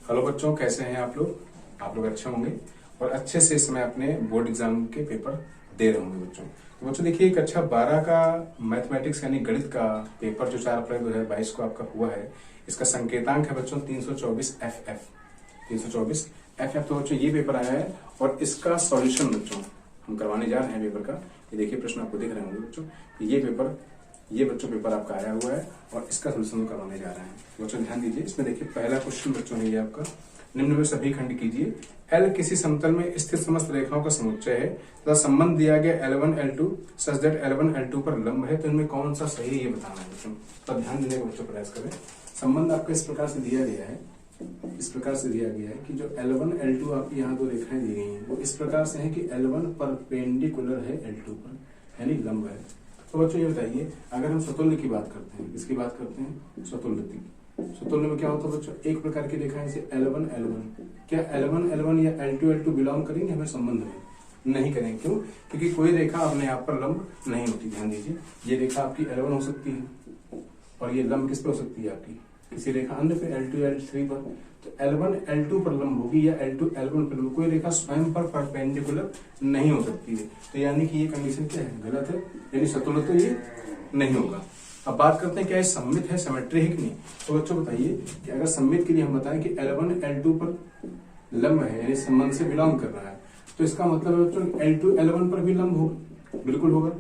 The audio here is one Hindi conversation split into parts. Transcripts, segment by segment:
हेलो बच्चों, कैसे हैं आप लोग? आप लोग अच्छे होंगे और अच्छे से इस समय अपने बोर्ड एग्जाम के पेपर दे रहे होंगे बच्चों। तो बच्चों देखिए, कक्षा 12 का मैथमेटिक्स यानी गणित का पेपर जो 4 अप्रैल 2022 को आपका हुआ है, इसका संकेतांक है बच्चों 324 FF। 324 FF। तो बच्चों ये पेपर आया है और इसका सॉल्यूशन बच्चों हम करवाने जा रहे हैं पेपर का। ये देखिए प्रश्न आपको दिख रहे होंगे बच्चों। ये बच्चों पेपर आपका आया हुआ है और इसका सॉल्यूशन करवाने जा रहे हैं। बच्चों ध्यान दीजिए, इसमें देखिए पहला क्वेश्चन बच्चों है ये आपका, निम्न में सभी खंड कीजिए। L किसी समतल में स्थित समस्त रेखाओं का समुच्चय है तथा संबंध दिया गया L1 L2 such that L1 L2 पर लंब है, तो इनमें कौन सा सही है ये बताना है बच्चों। तो ध्यान देने का बच्चों प्रयास करें। संबंध आपको इस प्रकार से दिया गया है, कि जो L1 L2 आपकी यहाँ दो रेखाएं दी गई हैं वो इस प्रकार से है कि L1 परपेंडिकुलर है L2 पर, यानी लंब है। तो बच्चों ये बताइए, अगर हम स्वतुल्य की बात करते हैं, किसकी बात करते हैं? स्वतुल्य की। स्वतुल्य में क्या होता है बच्चों? एक प्रकार की रेखा जैसे L1 L1, क्या L1 L1 या L2 L2 बिलोंग करेंगे हमें संबंध में? नहीं करेंगे। क्यों? क्योंकि कोई रेखा अपने आप पर लंब नहीं होती। ध्यान दीजिए, ये रेखा आपकी L1 हो सकती है और ये लंब किस पे हो सकती है? आपकी किसी रेखा अन्य पे, L2 L3 पर। तो L1 L2 पर लंब होगी या L2 L1 पर लंब, कोई रेखा स्वयं पर परपेंडिकुलर नहीं हो सकती है। तो यानी कि ये कंडीशन क्या है? गलत है, यानी स्वतुल्य तो ये नहीं होगा। अब बात करते हैं क्या ये सममित है, सिमेट्री है कि नहीं। तो बच्चों बताइए कि अगर सममित के लिए हम बताएं कि L1 L2 पर लंब है, यानी संबंध से बिलोंग कर रहा है, तो इसका मतलब है बच्चों L2 L1 पर भी लंब होगा। बिल्कुल होगा।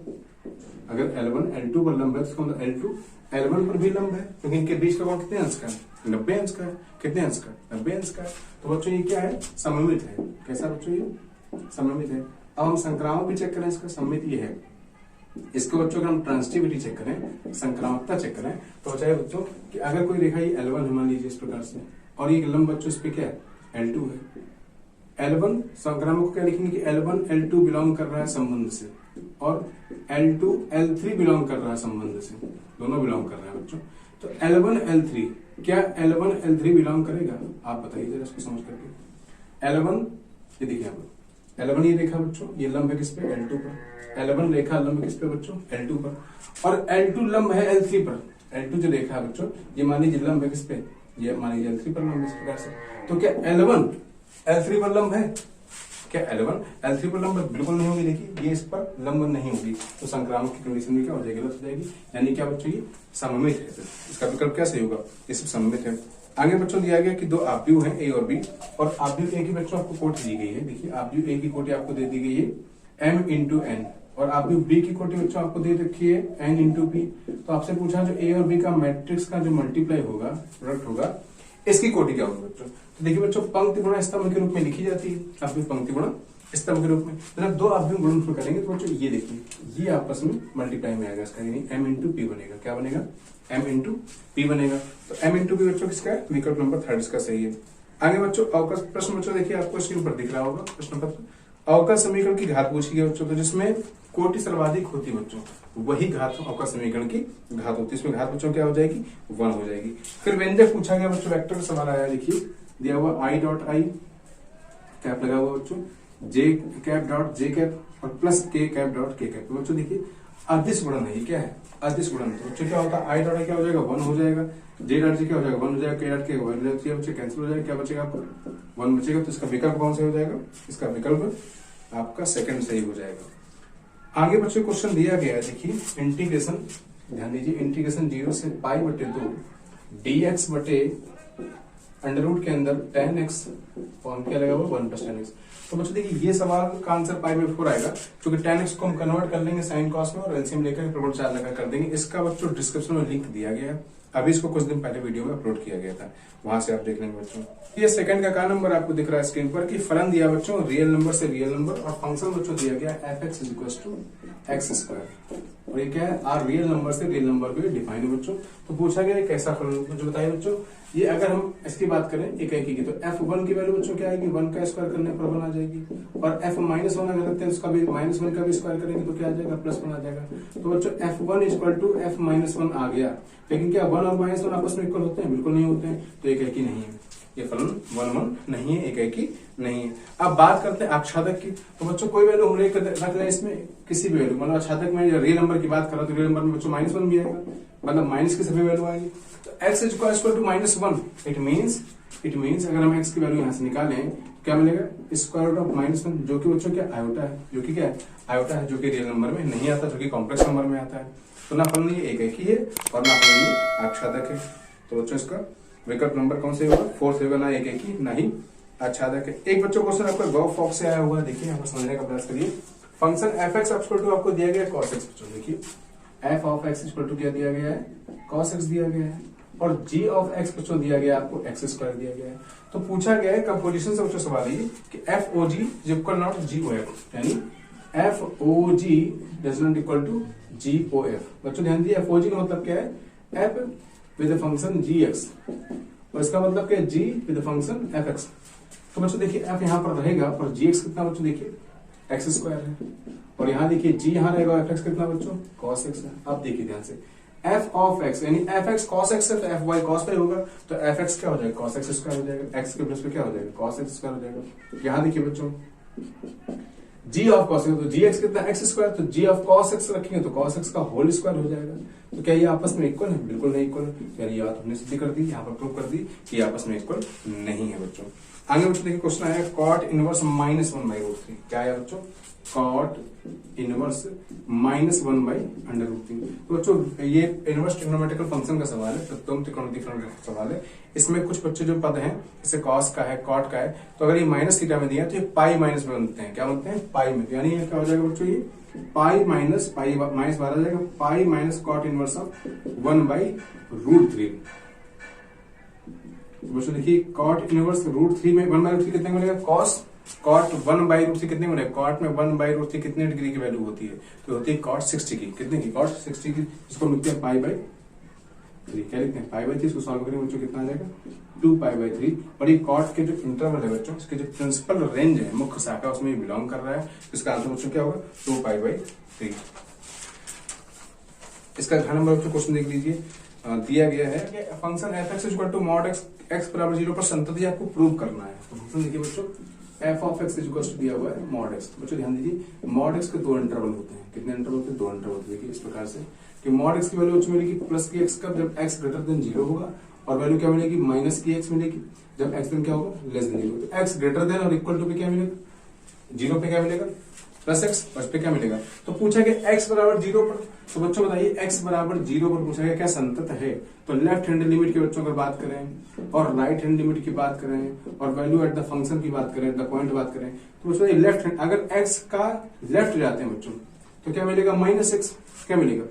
अगर L1 L2 पर लंब है तो इसका मतलब L2 L1 पर भी लंब है, क्योंकि इनके बीच का कोण कितने अंश का है? 90 अंश का है। कितने अंश का? 90 अंश का है। तो बच्चों ये क्या है? सममित है। कैसा बच्चों? ये सममित है। अब हम संक्रामक भी चेक करें, इसका सममित ये है। इसको बच्चों अगर हम ट्रांसिटिविटी चेक करें, संक्रामकता चेक करें, तो चाहे बच्चों कि अगर कोई रेखा ये L1 है मान लीजिए इस प्रकार से, और ये लंब बच्चों इस पे क्या है? L2 है। L1 संक्रामक को क्या लिखेंगे कि L1 L2 बिलोंग कर रहा है संबंध से, और L2 L3 बिलोंग कर रहा है संबंध से, दोनों बिलोंग कर रहे हैं बच्चों। तो L1 L3, क्या L1 L3 बिलोंग करेगा? आप बताइए जरा इसको समझ करके। L1 ये देखिए आप, L1 ये रेखा बच्चों ये लंब है किस पे? L2 पर। L1 रेखा लंब किस पे बच्चों? L2 पर। और L2 लंब है L3 पर। L2 जो रेखा है बच्चों ये मान लीजिए लंब है किस पे? ये मान लीजिए L3 पर लंब इस प्रकार से। तो क्या L1 L3 पर लंब है? क्या L1 L3 पर लंब? बिल्कुल नहीं होगी। देखिए ये इस पर लंब नहीं होगी, तो संक्रामक की कंडीशन में क्या हो जाएगी? गलत हो जाएगी। यानी क्या बच्चों? ये सममित है। इसका विकल्प क्या सही होगा? ये सब सममित है। आगे बच्चों दिया गया कि दो आव्यूह हैं A और B, और आव्यूह A की बच्चों आपको कोटि दी गई है। देखिए आव्यूह A की कोटि आपको दे दी गई है M इंटू N, और आव्यूह B की कोटि बच्चों आपको दे रखी है N इंटू P। तो आपसे पूछा जो A और B का मैट्रिक्स का जो मल्टीप्लाई होगा, प्रोडक्ट होगा, इसकी कोटि क्या होगी बच्चों? तो देखिए बच्चों पंक्ति गुणा स्तंभ के रूप में लिखी जाती है। आव्यूह पंक्ति गुणा स्तंभ के रूप में जब दो आव्यूह गुणनफल करेंगे तो बच्चों ये देखिए ये आपस में मल्टीप्लाई में आएगा इसका, यानी M इंटू P बनेगा। क्या बनेगा? M इंटू P बनेगा। तो M इंटू P बच्चों किसका है? विकल्प नंबर 3 इसका सही है। आगे बच्चों अवकल प्रश्न बच्चों देखिए आपको इसके ऊपर दिख रहा होगा प्रश्न पत्र। अवकल समीकरण की घात पूछी गई बच्चों, तो जिसमें कोटि सर्वाधिक होती बच्चों वही घात अवकल समीकरण की घात होती है। इसमें घात बच्चों क्या हो जाएगी? 1 हो जाएगी। फिर व्यंजक पूछा गया बच्चों, वेक्टर का सवाल आया। देखिए दिया हुआ I डॉट I कैप लगा हुआ बच्चों, J cap dot J cap और plus K cap dot K cap. तो बच्चों देखिए अदिश गुणन है। ये क्या है? अदिश गुणन। तो बच्चों क्या होता है? I डॉट I क्या हो जाएगा? 1 हो जाएगा। J डॉट J क्या हो जाएगा? 1 हो जाएगा। K डॉट K 1 हो जाएगा। बच्चे कैंसिल हो जाएगा। क्या बचेगा आपको? 1 बचेगा। तो इसका विकल्प कौन सा हो जाएगा? इसका विकल्प आपका सेकंड सही हो जाएगा। आगे बच्चों क्वेश्चन दिया गया है, देखिए इंटीग्रेशन, ध्यान दीजिए, इंटीग्रेशन 0 से पाई बटे 2 dx बटे अंडर रूट के अंदर tan x फॉर्म क्या लगा हुआ? 1 प्लस tan x। तो बच्चों देखिए ये सवाल का आंसर पाई में 4 आएगा, क्योंकि tan x को हम कन्वर्ट कर लेंगे साइन कॉस में और एलसीएम लेकर प्रगुण 4 लगा कर देंगे। इसका बच्चों डिस्क्रिप्शन में लिंक दिया गया है, अभी इसको कुछ दिन पहले वीडियो में अपलोड किया गया था, वहां से आप देख लेंगे बच्चों। ये सेकंड का नंबर आपको दिख रहा है स्क्रीन पर कि फलन दिया बच्चों रियल नंबर से रियल नंबर, और फंक्शन बच्चों दिया गया fx = x², और ये क्या है? आर रियल नंबर से रियल नंबर को डिफाइन है बच्चों। तो पूछा गया कैसा फलन, मुझे बताइए बच्चों। ये अगर हम इसकी बात करें एकाकी की, तो f1 की वैल्यू बच्चों क्या आएगी? 1 का स्क्वायर करने पर 1 आ जाएगी, और f-1 अगर रखते हैं उसका भी -1 का भी स्क्वायर करेंगे तो क्या आ जाएगा? +1 आ जाएगा। तो बच्चों f1 = f-1 आ गया, लेकिन क्या 1 और -1 आपस में इक्वल होते हैं? बिल्कुल नहीं होते हैं। तो एकाकी नहीं है, ये फलन 1 नहीं है, एकाकी नहीं है। अब बात करते हैं आच्छादक की। तो बच्चों कोई वैल्यू हम रख लें इसमें, किसी भी वैल्यू, मतलब आच्छादक में रियल नंबर की बात कर रहा तो रियल नंबर में बच्चों -1 भी आएगा, मतलब माइनस की सभी वैल्यू आएगी। तो x = -1, it means it means अगर हम x की वैल्यू यहाँ से निकालें क्या मिलेगा, स्क्वायर रूट ऑफ -1, जो कि बच्चों क्या आयोटा है, जो कि क्या है आयोटा है, जो कि रियल नंबर में नहीं आता, जो कि कॉम्प्लेक्स नंबर में आता है। तो ना फलन ये एक ही है और ना फलन ये आच्छादक है। तो बच्चों इसका विकल्प नंबर कौन से होगा, 4 होगा, ना एक ही ना ही आच्छादक है। एक बच्चों क्वेश्चन आपका गॉ फॉक्स से आया हुआ, देखिए यहाँ पर समझने का प्रयास करिए। फंक्शन एफ एक्स आपको दिया गया है cos x, बच्चों देखिए F of X equal to क्या दिया गया है, cos x दिया गया है, और g ऑफ x बच्चों दिया गया है आपको x स्क्वायर दिया गया है। तो पूछा गया है कंपोजिशन से बच्चों सवाल ये कि F O G equal not G O F, यानी F O G does not equal to G O F. बच्चों ध्यान दिए एफ ओ जी का मतलब क्या है, F with the function G X, और इसका मतलब क्या है g with the function F X. तो बच्चों देखिए f यहाँ पर रहेगा और जी एक्स कितना बच्चों देखिए एक्स स्क्वायर है, और यहाँ देखिए g यहाँ रहेगा, एफ एक्स कितना बच्चों cos x है। अब देखिए ध्यान से f ऑफ x यानी एफ एक्स cos x है तो एफ वाई cos y होगा, तो एफ एक्स क्या हो जाएगा cos x स्क्वायर हो जाएगा, x के प्लस पे क्या हो जाएगा cos x स्क्वायर हो जाएगा। यहाँ देखिए बच्चों g ऑफ cos x, तो जी एक्स कितना x स्क्वायर, तो g ऑफ cos x रखेंगे तो cos x का होल स्क्वायर हो जाएगा। तो क्या ये आपस में इक्वल है, बिल्कुल नहीं इक्वल है। यानी ये बात हमने सिद्ध कर दी, यहाँ पर प्रूव कर दी कि आपस में इक्वल नहीं है बच्चों। आगे बच्चों देखिए क्वेश्चन आया cot इनवर्स -1/√3, क्या है बच्चों cot इनवर्स -1/√3। तो बच्चों ये इनवर्स ट्रिग्नोमेट्रिकल फंक्शन का सवाल है, प्रथम त्रिकोणमितीय फलन का सवाल है। इसमें कुछ बच्चे जो पद हैं जैसे cos का है, cot का है, तो अगर ये माइनस थीटा में दिया तो ये पाई माइनस में बनते हैं, क्या बनते हैं पाई में, यानी ये क्या हो जाएगा बच्चों, ये पाई माइनस माइनस 12 जाएगा, pi minus cot inverse of 1/√3। बच्चों देखिए cot इनवर्स √3 में 1/√3 कितने मिलेगा, cot 1/√3 कितने मिलेगा, cot में 1/√3 कितने डिग्री की वैल्यू होती है, तो होती है cot 60 की, कितने की cot 60 की, इसको लिखते हैं पाई/3, क्या लिखते हैं पाई/3, इसको सॉल्व करेंगे बच्चों कितना आ जाएगा 2π/3। और ये cot के जो इंटरवल है बच्चों, इसके जो प्रिंसिपल रेंज है, मुख्य शाखा उसमें बिलोंग कर रहा है, इसका आंसर बच्चों क्या होगा 2π/3। इसका घन नंबर बच्चों क्वेश्चन देख लीजिए, दिया गया है कि function F X equal to mod X बराबर 0 पर संतति आपको प्रूव करना है। तो फंक्शन देखिए बच्चों F of X equal to दिया हुआ है मॉड एक्स। तो बच्चों ध्यान दीजिए मॉड एक्स के 2 इंटरवल होते हैं, कितने इंटरवल होते हैं 2 इंटरवल होते हैं। देखिए इस प्रकार से कि मॉड एक्स की वैल्यू बच्चों मिलेगी प्लस की एक्स कब, जब एक्स ग्रेटर देन 0 होगा, और वैल्यू क्या मिलेगी माइनस की एक्स मिलेगी जब एक्स देन क्या होगा लेस देन 0। तो एक्स ग्रेटर देन और इक्वल टू पे क्या मिलेगा, 0 पे क्या मिलेगा प्लस एक्स, और इस पे क्या मिलेगा। तो पूछा गया x बराबर 0 पर, तो बच्चों बताइए x बराबर 0 पर पूछा गया क्या संतत है। तो लेफ्ट हैंड लिमिट की बच्चों अगर बात करें और राइट हैंड लिमिट की बात करें और वैल्यू एट द फंक्शन की बात करें, एट द पॉइंट बात करें, तो बच्चों लेफ्ट हैंड अगर x का लेफ्ट जाते हैं बच्चों तो क्या मिलेगा -x, क्या मिलेगा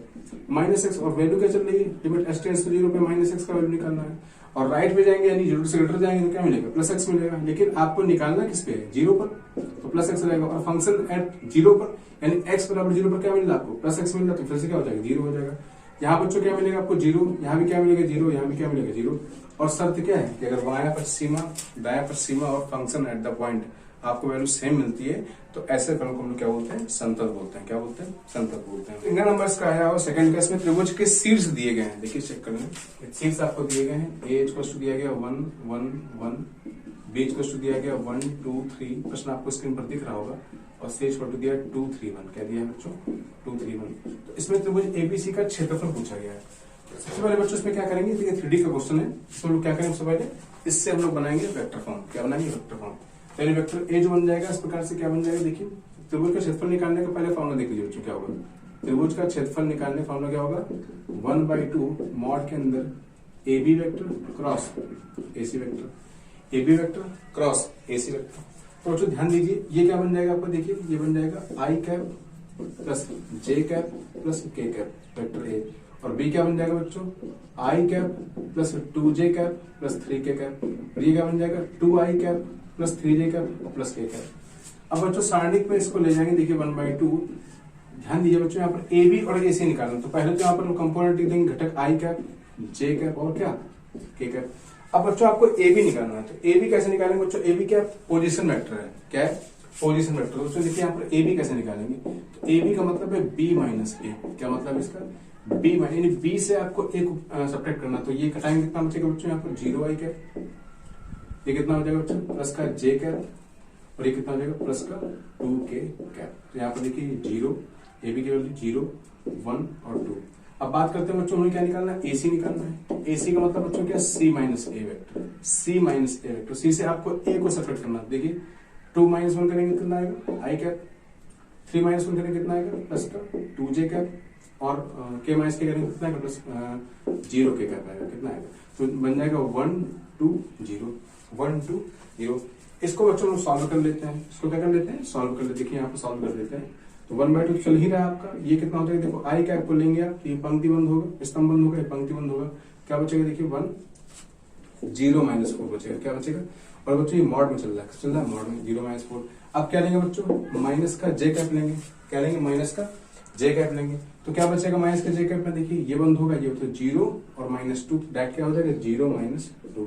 -x, और वैल्यू क्या चल रही है लिमिट s टेंड्स टू 0 पे -x का वैल्यू निकालना है, और राइट पे जाएंगे यानी 0 से ग्रेटर जाएंगे तो क्या मिलेगा +x मिलेगा, लेकिन आपको निकालना किस पे है 0 पर, तो +x रहेगा, और फंक्शन एट 0 पर यानी x बराबर 0 पर क्या मिल रहा है आपको +x मिल रहा है, तो फिर से क्या हो जाएगा 0 हो जाएगा। यहाँ बच्चों क्या मिलेगा आपको 0, यहाँ भी क्या मिलेगा 0, यहाँ भी क्या मिलेगा 0, और शर्त क्या है कि अगर बायां पर सीमा दायां पर सीमा और फंक्शन एट द पॉइंट आपको वैल्यू सेम मिलती है तो ऐसे फलन को हम लोग क्या बोलते हैं संतत बोलते हैं, क्या बोलते हैं संतत बोलते हैं। इंगा नंबर इसका आया और सेकंड केस में त्रिभुज के शीर्ष दिए गए हैं, देखिए चेक कर लें शीर्ष आपको दिए गए हैं, a इक्वल टू दिया गया 1 1 1, b इक्वल टू दिया गया 1 2 3, प्रश्न आपको स्क्रीन पर दिख रहा होगा, और c इक्वल टू दिया 2 3 1, क्या दिया है बच्चों 2 3 1। तो इसमें त्रिभुज एबीसी का क्षेत्रफल पूछा गया है। सबसे पहले बच्चों इसमें क्या करेंगे, देखिए 3D का क्वेश्चन है, इसमें लोग क्या करेंगे सबसे पहले इससे हम लोग बनाएंगे वेक्टर फॉर्म, क्या बनाएंगे वेक्टर फॉर्म। पहले वेक्टर ए जो बन जाएगा इस प्रकार से क्या बन जाएगा, देखिए त्रिभुज का क्षेत्रफल निकालने का पहले फॉर्मूला देख लीजिए बच्चों क्या होगा, त्रिभुज का क्षेत्रफल निकालने फॉर्मूला क्या होगा 1/2 मॉड के अंदर A B vector cross A C vector, A B vector cross A C vector. तो बच्चों ध्यान दीजिए ये क्या बन जाएगा आपको, देखिए ये बन जाएगा I cap plus J cap plus K cap vector A, और बी क्या बन जाएगा बच्चों I cap plus 2j cap plus 3k cap, और ये क्या बन जाएगा 2i cap plus 3j cap plus k cap. अब बच्चों सारणिक में इसको ले जाएंगे, देखिए 1/2, ध्यान दीजिए बच्चों यहाँ पर ए बी और ए सी निकालना, तो पहले तो यहाँ पर कंपोनेंट लिख देंगे घटक आई कैप जे कैप और क्या के कैप। अब बच्चों आपको ए बी निकालना है, तो ए बी कैसे निकालेंगे बच्चों, ए बी क्या पोजीशन वेक्टर है, क्या है पोजीशन वेक्टर। दोस्तों देखिए यहाँ पर ए बी कैसे निकालेंगे, तो ए बी का मतलब है बी माइनस ए, क्या मतलब इसका बी माइनस, यानी बी से आपको एक सब्ट्रैक्ट करना, तो ये टाइम कितना बचेगा बच्चों यहाँ पर 0i कैप, ये कितना हो जाएगा बच्चों प्लस का j कैप, और ये कितना हो जाएगा प्लस का 2k कैप। तो यहाँ पर देखिए 0 ए बी की वैल्यू 0 1 और 2। अब बात करते हैं बच्चों हमें क्या निकालना है, AC निकालना है। AC का मतलब बच्चों क्या C माइनस ए वेक्टर, सी माइनस ए वेक्टर। सी से आपको ए को सेपरेट करना। देखिए 2 माइनस 1 करेंगे कितना आएगा आई कैप, 3 माइनस 1 करेंगे कितना आएगा प्लस का 2j कैप, और के माइनस के करेंगे कितना आएगा प्लस 0 के कैप आएगा, कितना आएगा तो बन जाएगा 1 2 0 1 2 0। इसको बच्चों हम सॉल्व कर लेते हैं। इसको क्या कर लेते हैं सॉल्व कर लेते हैं। देखिए यहाँ पे सॉल्व कर लेते हैं तो 1/2 चल ही रहा है आपका। ये कितना हो जाएगा देखो आई कैप को लेंगे आप, ये पंक्ति बंद होगा, स्तंभ बंद होगा, ये पंक्ति बंद होगा, क्या बचेगा देखिए 1 0 माइनस 4 बचेगा, क्या बचेगा। और बच्चों ये मॉड में चल रहा है मॉड में 0 माइनस 4। अब क्या लेंगे बच्चों माइनस का जे कैप लेंगे, क्या लेंगे माइनस का जे कैप लेंगे, तो क्या बचेगा माइनस का जे कैप में देखिए ये बंद होगा, ये होता है 0 और -2 डायरेक्ट क्या हो जाएगा 0 माइनस 2,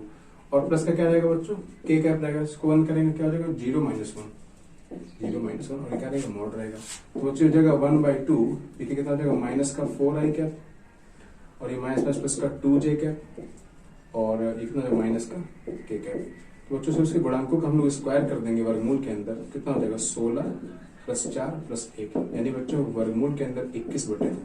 और प्लस का क्या रहेगा बच्चों के कैप रहेगा, इसको बंद करेंगे क्या हो जाएगा 0 माइनस 1 और क्या रहेगा मॉड रहेगा। तो बच्चों हो जाएगा 1/2 देखिए कितना हो जाएगा माइनस का 4 आई कैप और ये माइनस प्लस का 2j कैप और ये कितना हो जाएगा माइनस का के कैप। तो बच्चों से उसके गुणांकों को हम लोग स्क्वायर कर देंगे वर्गमूल के अंदर, कितना हो जाएगा 16 + 4 + 1 यानी बच्चों वर्गमूल के अंदर 21/2,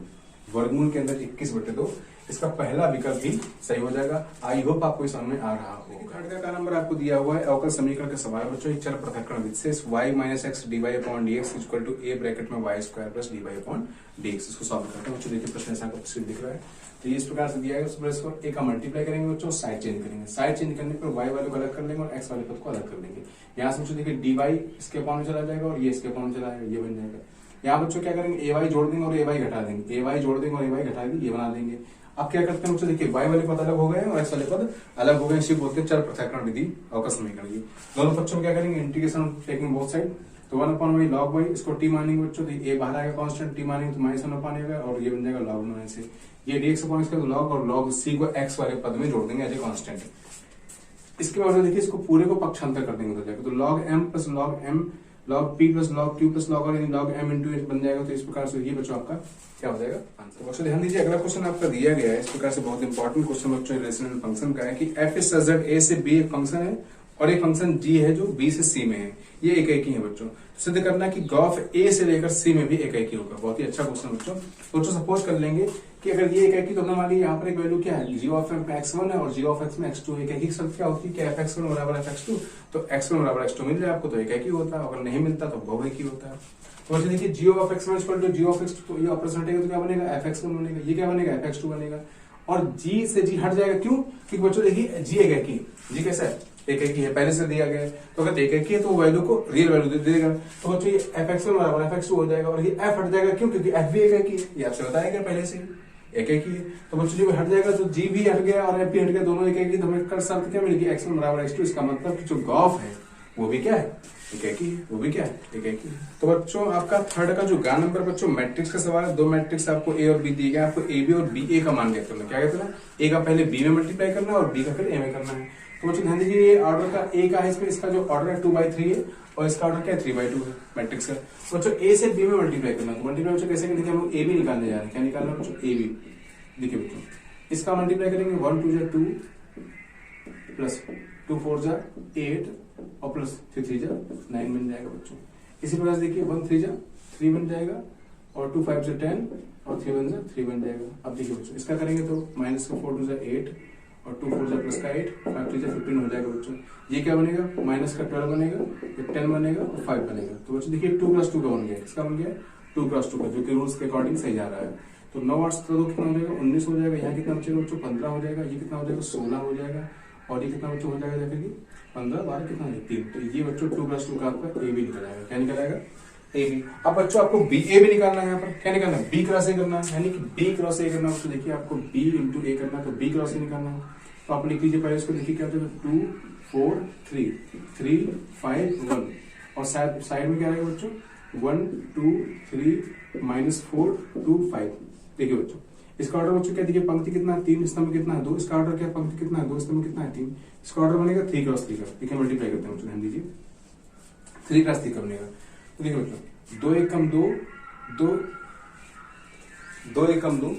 वर्गमूल के अंदर 21/2। इसका पहला विकल्प भी सही हो जाएगा। आई होप आपको समझ में आ रहा होगा। का नंबर आपको दिया हुआ है अवकल समीकरण का सवाल बच्चों, एक चर पृथक्करण विशेष y - x dy/dx = a bracket में y² + dy/dx। इसको सॉल्व करते हैं बच्चों। देखिए प्रश्न ऐसा आपको दिख रहा है तो ये इस प्रकार से दिया है। उसके बाद इसको a का मल्टीप्लाई करेंगे बच्चों, साइड चेंज करेंगे, साइड चेंज करने पर y वाले को अलग कर लेंगे और x वाले पद को अलग कर लेंगे। यहाँ से बच्चों देखिए dy इसके अपॉन में चला जाएगा और ये इसके अपॉन में चला जाएगा, ये बन जाएगा। यहाँ बच्चों क्या करेंगे ay जोड़ देंगे और ay घटा देंगे, ay जोड़ देंगे और ay घटा देंगे, ये बना देंगे। अब क्या करते हैं बच्चों देखिए y वाले पद अलग हो गए और x वाले पद अलग हो गए, इसी बोलते हैं चर पृथक्करण विधि अवकल समीकरण की। दोनों बच्चों में क्या करेंगे इंटीग्रेशन टेकिंग बोथ साइड, तो 1/y log y, इसको t मानेंगे बच्चों, तो ये बाहर आएगा कांस्टेंट, t मानेंगे तो -1/, आएगा और ये बन जाएगा log में से ये dx अपॉन इसका log और log c को x वाले पद में जोड़ देंगे एज ए कांस्टेंट। इसके बाद देखिए इसको पूरे को पक्षांतर कर देंगे तो log m + log m log p + log q + log r यानी log m × h बन जाएगा। तो इस प्रकार से ये बच्चों आपका क्या हो जाएगा आंसर। बच्चों ध्यान दीजिए अगला क्वेश्चन आपका दिया गया है इस प्रकार से, बहुत इंपॉर्टेंट क्वेश्चन बच्चों रिलेशन एंड फंक्शन का है कि f is such that a से b एक फंक्शन है और एक फंक्शन g है जो b से c में है, ये एक ही है बच्चों। सिद्ध करना कि ग्राफ a से लेकर c में भी एक ही होगा। बहुत ही अच्छा क्वेश्चन बच्चों। सपोज कर लेंगे कि अगर ये एक ही तो मान लीजिए यहाँ पर एक वैल्यू क्या है g ऑफ x1 है और g ऑफ x में x2 एक ही शर्त क्या होती है कि f(x1) = f(x2), तो x1 = x2 मिल जाए आपको तो एक ही होता है, अगर नहीं मिलता तो बहु एक ही होता है। तो वैसे देखिए g of x1 = g of x2, तो ये ऑपरेशन हटेगा तो क्या बनेगा f(x1) बनेगा, ये क्या बनेगा f(x2) बनेगा और g से g हट जाएगा। क्यों? क्योंकि बच्चों देखिए g एक ही, g कैसा है एक ही है, पहले से दिया गया है, तो अगर एक ही है तो वैल्यू को रियल वैल्यू दे देगा। तो बच्चों ये f(x1) = f(x2) हो जाएगा और ये f हट जाएगा। क्यों? क्योंकि f भी एक ही है, ये आपसे बताया गया पहले से एक ही है। तो बच्चों जी हट जाएगा तो g भी हट गया और f भी हट गया, दोनों एक ही। तो हमें कर शर्त क्या मिलेगी x1 = x2, इसका मतलब कि जो ग्राफ है वो भी क्या है एक ही है, वो भी क्या है एक ही है। तो बच्चों आपका थर्ड का जो गा नंबर बच्चों मैट्रिक्स का सवाल है। दो मैट्रिक्स आपको a और b दिए गए, आपको ab और ba का मान ज्ञात करना। क्या कहते हैं a का पहले b में मल्टीप्लाई करना है और b का फिर a में करना है। तो बच्चों ध्यान दीजिए ये ऑर्डर का a का है, इसमें इसका जो ऑर्डर है 2/3 है और इसका ऑर्डर क्या है 3/2 है मैट्रिक्स का। तो बच्चों a से b में मल्टीप्लाई करना, तो मल्टीप्लाई बच्चों कैसे देखिए हम लोग a b निकालने जा रहे हैं। क्या निकालना है बच्चों a b, देखिए बच्चों इसका मल्टीप्लाई करेंगे 1 2 जा 2 प्लस 2 4 जा 8 और प्लस 3 3 जा 9 बन जाएगा बच्चों। इसी प्रकार से देखिए 1 3 जा 3 बन जाएगा और 2 5 जा 10 और 3 1 जा 3 बन जाएगा। अब देखिए बच्चों इसका करेंगे तो -4 2 जा 8 और 2 4 जा प्लस का 8 5 3 जा 15 हो जाएगा बच्चों। ये क्या बनेगा माइनस का 12 बनेगा, ये 10 बनेगा और 5 बनेगा। तो बच्चों देखिए 2 + 2 का बन गया, इसका बन गया 2 + 2 का, जो कि रूल्स के अकॉर्डिंग सही जा रहा है। तो 9 8 17 कितना हो जाएगा 19 हो जाएगा। यहाँ कितना बचेगा बच्चों 15 हो जाएगा। ये कितना हो जाएगा 16 हो जाएगा और ये कितना बच्चों हो जाएगा जाकर कि 15 12 कितना है 3। तो ये बच्चों 2 + 2 का आपका ए बी निकल आएगा। क्या निकल आएगा ए बी। अब बच्चों आपको बी ए भी निकालना है। यहाँ पर क्या निकालना है बी क्रॉस ए करना है, यानी कि बी क्रॉस ए करना है। तो देखिए आपको बी × ए करना है, तो बी क्रॉस ए निकालना है। तो आप लिख लीजिए पहले इसको, देखिए क्या होता है 2 4 3 3 5 1 और साइड में क्या रहेगा बच्चों 1 2 3 -4 2 5। देखिए बच्चों इसका ऑर्डर बच्चों क्या देखिए पंक्ति कितना है 3, स्तंभ कितना है 2, इसका ऑर्डर क्या पंक्ति कितना है 2, स्तंभ कितना है 3, इसका ऑर्डर बनेगा 3 × 3 का। देखिए मल्टीप्लाई करते हैं बच्चों, ध्यान दीजिए 3 × 3 का बनेगा। तो देखिए बच्चों 2 1 = 2 2 1 = 2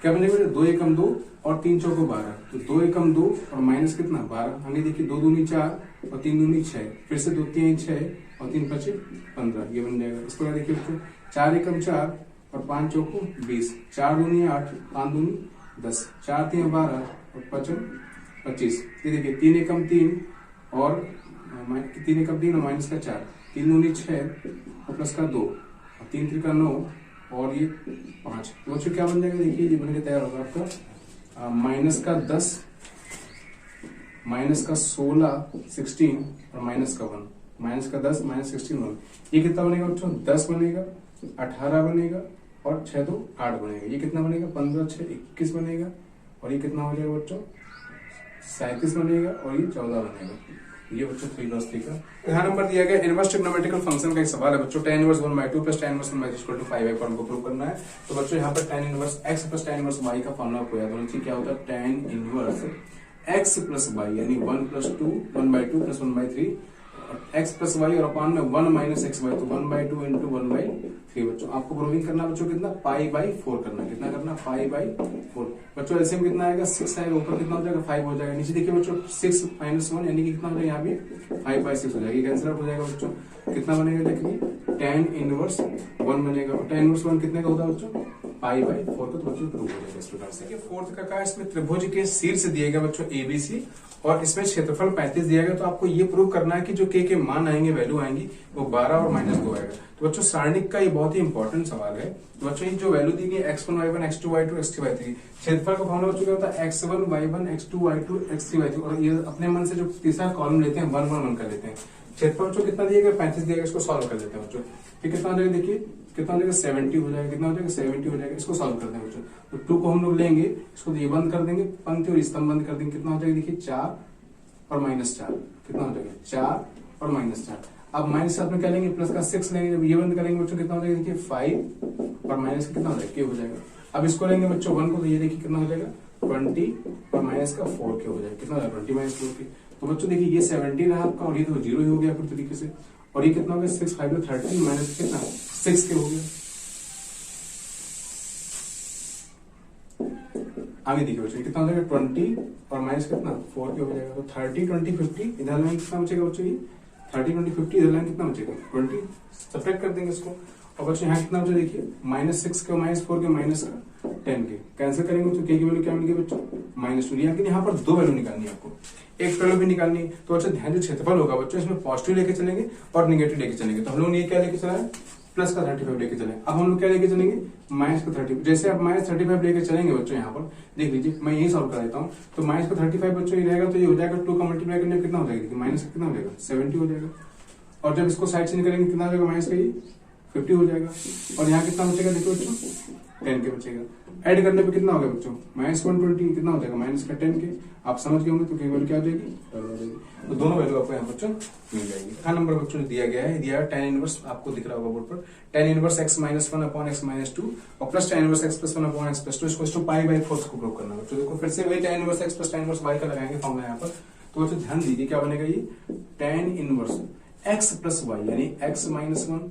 क्या बनेगा 2 1 = 2 और 3 4 12। तो 2 1 = 2 और माइनस कितना 12, आगे देखिए 2 दूनी 4 और 3 दूनी 6, फिर से 2 3 6 और 3 5 15, ये बन जाएगा। इसको क्या देखिए बच्चों 4 1 = 4 और 5 4 20, 4 दूनी 8 5 दूनी 10, 4 3 12 और 5 25। ये देखिए 3 एकम 3 और 3 एकम 3 और माइनस का 4, 3 दूनी 6 और प्लस का 2 और 3 त्रिका 9 और ये 5। तो बच्चों क्या बन जाएगा, देखिए ये बनके तैयार होगा आपका माइनस का 10, माइनस का 16 16 और माइनस का 1, माइनस का 10 माइनस 16 1। ये कितना बनेगा बच्चों, 10 बनेगा, 18 बनेगा और 6 2 8 बनेगा। ये कितना बनेगा, 15 6 21 बनेगा और ये कितना हो जाएगा बच्चों, 37 बनेगा और ये 14 बनेगा। ये बच्चों 3 + 3 का यहाँ नंबर दिया गया। इनवर्स ट्रिग्नोमेट्रिकल फंक्शन का एक सवाल है बच्चों, tan inverse 1/2 plus tan inverse 1/2 equal to 5 पर हमको प्रूव करना है। तो बच्चों यहाँ पर tan inverse x plus tan inverse y का फॉर्मूला आपको याद होना चाहिए। क्या होता है, tan inverse x plus y यानी 1 + 2 1/2 प्लस 1/3 x प्लस y और अपॉन में 1 माइनस x y, तो 1/2 इंटू 1/3 बच्चों। आपको प्रूविंग करना बच्चों कितना, π/4 करना। कितना करना, π/4 बच्चों। एलसीएम कितना आएगा, 6 आएगा, ऊपर कितना हो जाएगा 5 हो जाएगा, नीचे देखिए बच्चों 6 - 1 यानी कि कितना हो जाएगा, यहाँ भी 5/6 हो जाएगा, कैंसिल आउट हो जाएगा बच्चों। कितना बनेगा, देखिए tan इनवर्स 1 बनेगा और tan इनवर्स 1 कितने का होता है बच्चों, π/4 का। तो बच्चों प्रूव हो जाएगा इस प्रकार से। फोर्थ का इसमें त्रिभुज के शीर्ष दिए गए बच्चों ABC और इसमें क्षेत्रफल 35 दिया गया। तो आपको ये प्रूव करना है कि जो के मान आएंगे, वैल्यू आएंगी, वो 12 और -2 आएगा। तो बच्चों सारणिक का ये बहुत ही इंपॉर्टेंट सवाल है। तो बच्चों ये जो वैल्यू दी गई x1 y1 x2 y2 x3 y3, क्षेत्रफल का फॉर्मूला बच्चों क्या होता है, x1 y1 x2 y2 x3 y3 और ये अपने मन से जो तीसरा कॉलम लेते हैं 1 1 1 कर लेते हैं। क्षेत्रफल बच्चों कितना दिया गया, 35 दिया गया, इसको सॉल्व कर लेते हैं बच्चों। फिर कितना हो जाएगा, देखिए कितना हो जाएगा, 70 हो जाएगा। कितना हो जाएगा, 70 हो जाएगा। इसको सॉल्व करते हैं बच्चों। तो 2 को हम लोग लेंगे, इसको ये बंद कर देंगे, पंक्ति और स्तंभ बंद कर देंगे। कितना हो जाएगा, देखिए 4 और -4, कितना हो जाएगा 4 और -4। अब माइनस साथ में क्या लेंगे, प्लस का 6 लेंगे, जब ये बंद करेंगे बच्चों कितना हो जाएगा, देखिए 5 और माइनस का कितना हो जाएगा, k हो जाएगा। अब इसको लेंगे बच्चों 1 को, तो ये देखिए कितना हो जाएगा 20 और माइनस का 4k हो जाएगा। कितना हो जाएगा 20 - 4k। तो बच्चों देखिए ये 70 रहा आपका और ये तो 0 ही हो गया पूरी तरीके से। और ये कितना हो गया, 6 5 13 माइनस कितना 6k हो गया। आगे देखिए बच्चों कितना हो जाएगा 20 और माइनस कितना 4k हो जाएगा। तो 30 20 50 इधर लाइन कितना बचेगा बच्चों, ये 30 20 50 इधर लाइन कितना बचेगा 20, सब्ट्रैक्ट कर देंगे इसको। और बच्चों यहाँ कितना बचा, देखिए -6 के -4 के माइनस का 10 के कैंसिल करेंगे बच्चों, के की वैल्यू क्या मिलेगी बच्चों -2। लेकिन यहाँ पर 2 वैल्यू निकालनी है आपको, एक वैल्यू भी निकालनी है। तो बच्चों ध्यान, जो क्षेत्रफल होगा बच्चों इसमें पॉजिटिव लेके चलेंगे और निगेटिव लेके चलेंगे। तो हम लोग ने ये क्या लेके चला है, प्लस का 35 लेके चले। अब हम लोग क्या लेके चलेंगे, माइनस का 30। जैसे आप -35 लेके चलेंगे बच्चों, यहाँ पर देख लीजिए मैं यही सॉल्व कर देता हूँ। तो माइनस का 35 बच्चों ये रहेगा, तो ये हो जाएगा 2 का मल्टीप्लाई करने में कितना हो जाएगा, माइनस कितना हो जाएगा 70 हो जाएगा। और जब इसको साइड चेंज करेंगे कितना हो जाएगा, माइनस का ये 50 हो जाएगा। और यहाँ कितना बचेगा, देखो बच्चों 10 के बचेगा। ऐड करने पे कितना हो गया बच्चों, -120 कितना हो जाएगा, माइनस का 10 के। आप समझ गए होंगे, तो वैल्यू क्या हो जाएगी, तो दोनों वैल्यू आपको यहाँ बच्चों मिल जाएगी। हाँ नंबर बच्चों दिया गया है, दिया है tan इनवर्स, आपको दिख रहा होगा बोर्ड पर, tan inverse x - 1 upon x - 2 और plus tan inverse x + 1 upon x + 2 इसको π/4 को प्रूव करना है बच्चों। देखो फिर से वही tan inverse x plus tan inverse y का लगाएंगे फॉर्मूला यहाँ पर। तो बच्चों ध्यान दीजिए क्या बनेगा, ये tan इनवर्स x + y यानी x - 1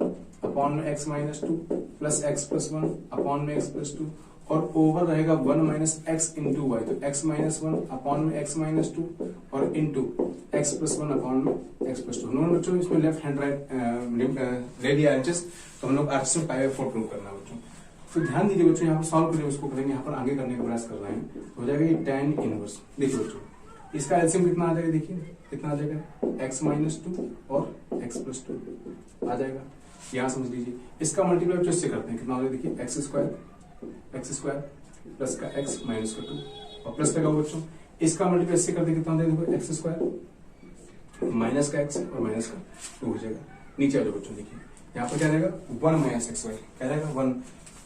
अपॉन में x - 2 प्लस x + 1 अपॉन में x + 2 और ओवर रहेगा 1 माइनस x इंटू वाई। तो x - 1 अपॉन में x - 2 और इंटू x + 1 अपॉन में x + 2। हम लोग बच्चों इसमें लेफ्ट हैंड राइट ले लिया आर्चेस, तो हम लोग आर्चेस में π/4 प्रूव करना है बच्चों। तो ध्यान दीजिए बच्चों, यहाँ पर सॉल्व करेंगे, उसको करेंगे यहाँ पर आगे करने का प्रयास कर रहे हैं। तो हो जाएगा ये tan इनवर्स, देखिए बच्चों इसका एलसीएम कितना आ जाएगा, देखिए कितना आ जाएगा x - 2 और x + 2 आ जाएगा। यहाँ समझ लीजिए, इसका मल्टीप्लाई बच्चों इससे करते हैं, कितना हो जाएगा, देखिए x स्क्वायर प्लस का x माइनस का 2 और प्लस लगा बच्चों, इसका मल्टीप्लाई इससे करते कितना हो जाएगा, देखो x स्क्वायर माइनस का x और माइनस का 2 हो जाएगा। नीचे आ जाओ बच्चों, देखिए यहाँ पर क्या रहेगा 1 माइनस xy, क्या रहेगा 1।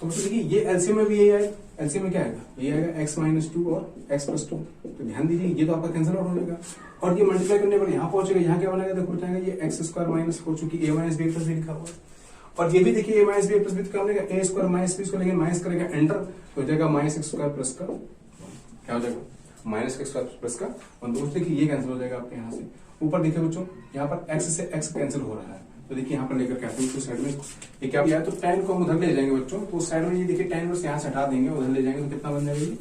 तो बच्चों देखिए ये एलसीएम में भी यही आएगा, एलसीएम में क्या आएगा, ये आएगा x - 2 और x + 2। तो ध्यान दीजिए ये तो आपका कैंसिल आउट हो जाएगा और ये मल्टीप्लाई करने पर यहाँ पहुंचेगा, यहाँ क्या बनेगा, देखो जाएगा ये x स्क्वायर माइनस हो चुकी a - b + b लिखा हुआ है। और ये भी देखिए a - b + b क्या बनेगा, a स्क्वायर माइनस b, इसको लेंगे माइनस करेगा एंटर, तो हो जाएगा -x स्क्वायर प्लस का क्या हो जाएगा -x स्क्वायर प्लस का 1। तो देखिए ये कैंसिल हो जाएगा आपके यहाँ से। ऊपर देखिए बच्चों यहाँ पर x से x कैंसिल हो रहा है, तो देखिए यहाँ पर लेकर के आते हैं साइड में, ये क्या किया है, तो tan को हम उधर ले जाएंगे बच्चों, तो उस साइड में ये देखिए tan इनवर्स यहाँ से हटा देंगे, उधर ले जाएंगे तो कितना बन जाएगा,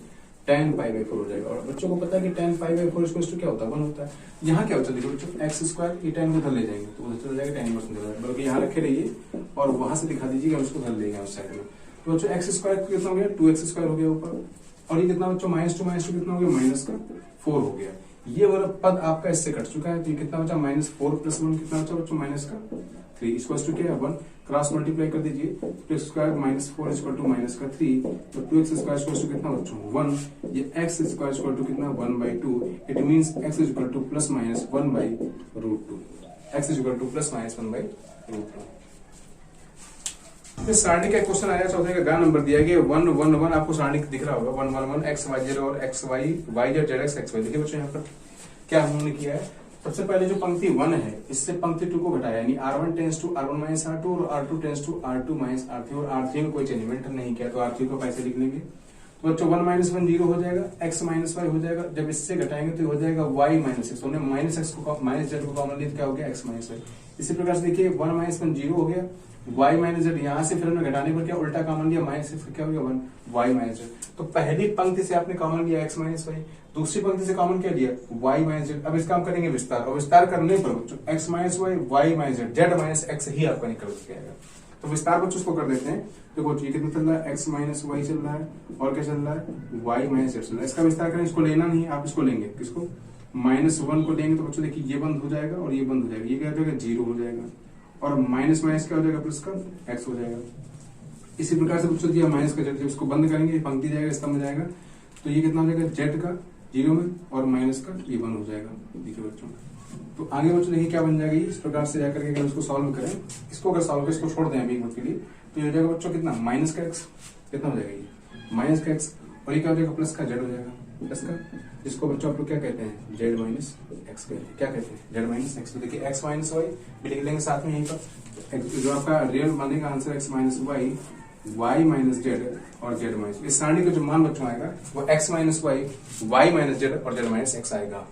tan π/4 हो जाएगा। और बच्चों को पता है कि tan π/4 इसको क्या होता है, 1 होता है। यहाँ क्या होता है, देखो बच्चों x स्क्वायर, ये tan को उधर ले जाएंगे तो उधर चला जाएगा tan इनवर्स में, बल्कि यहाँ रखे रहिए और वहां से दिखा दीजिए कि हम उसको उधर ले गए उस साइड में। तो बच्चों x स्क्वायर कितना हो गया, 2x स्क्वायर हो गया ऊपर और ये कितना बच्चों -2 कितना हो गया -4 हो गया। ये वाला पद आपका इससे कट चुका है, तो ये कितना बचा -4 + 1 कितना बचा बच्चों -3 इक्वल्स टू क्या है 1, क्रॉस मल्टीप्लाई कर दीजिए, तो x स्क्वायर -4 इक्वल टू -3, तो 2x स्क्वायर इक्वल टू कितना बच्चों 1, ये x स्क्वायर इक्वल टू कितना 1/2, it means x equal to ±1/√2, x equal to ±1/√2। इस सारणी का क्वेश्चन आया, चौथे का गा नंबर दिया गया 1 1 1, आपको सारणी दिख रहा होगा 1 1 1 x y z और x y y z z x x y। देखिए बच्चों यहाँ पर क्या हमने किया है, सबसे पहले जो पंक्ति 1 है इससे पंक्ति 2 को घटाया, यानी r1 tense to r1 - r2 और r2 tense to r2 - r3 और r3 में कोई चेंजमेंट नहीं किया, तो r3 को पैसे लिख लेंगे। तो बच्चों 1 - 1 0 हो जाएगा, x - y हो जाएगा, जब इससे घटाएंगे तो हो जाएगा y - x, हमने -x को -z को कॉमन लिया, क्या हो गया x - y। इसी प्रकार से देखिए 1 - 1 0 हो गया, y - z यहाँ से फिर हमने घटाने पर क्या उल्टा कॉमन लिया, माइनस से फिर क्या हो गया 1 y - z। तो पहली पंक्ति से आपने कॉमन लिया x - y, दूसरी पंक्ति से कॉमन क्या लिया y - z। अब इसका हम करेंगे विस्तार, और विस्तार करने पर बच्चों x - y y - z z - x ही आपका निकल जाएगा। तो विस्तार बच्चों उसको कर देते हैं। देखो ये कितना चल रहा है, x - y चल रहा है, और क्या चल रहा है y - z चल रहा है। इसका विस्तार करें, इसको लेना नहीं, आप इसको लेंगे, किसको -1 को लेंगे, तो बच्चों देखिए ये बंद हो जाएगा और ये बंद हो जाएगा, ये क्या हो जाएगा 0 हो जाएगा, और माइनस क्या हो जाएगा प्लस का x हो जाएगा। इसी प्रकार से बच्चों दिया माइनस का z, इसको बंद करेंगे, पंक्ति जाएगा, स्तंभ जाएगा, तो ये कितना हो जाएगा z का 0 में और माइनस का ये 1 हो जाएगा। देखिए बच्चों, तो आगे बच्चों देखिए क्या बन जाएगा, इस प्रकार से जाकर के अगर इसको सॉल्व करें, इसको अगर सॉल्व करें, इसको छोड़ दें अभी एक मिनट के लिए, तो ये हो जाएगा बच्चों कितना माइनस का x, कितना हो जाएगा ये माइनस का x, और ये क्या हो जाएगा प्लस का z हो जाएगा, प्लस का, जिसको बच्चों आप लोग क्या कहते हैं z - x कहते हैं, क्या कहते हैं z - x। तो देखिए x - y भी लिख लेंगे साथ में यहीं पर, जो आपका रियल बनेगा answer x - y y - z और z - इस सारणी का जो मान बच्चों आएगा वो x - y y - z और z - x आएगा।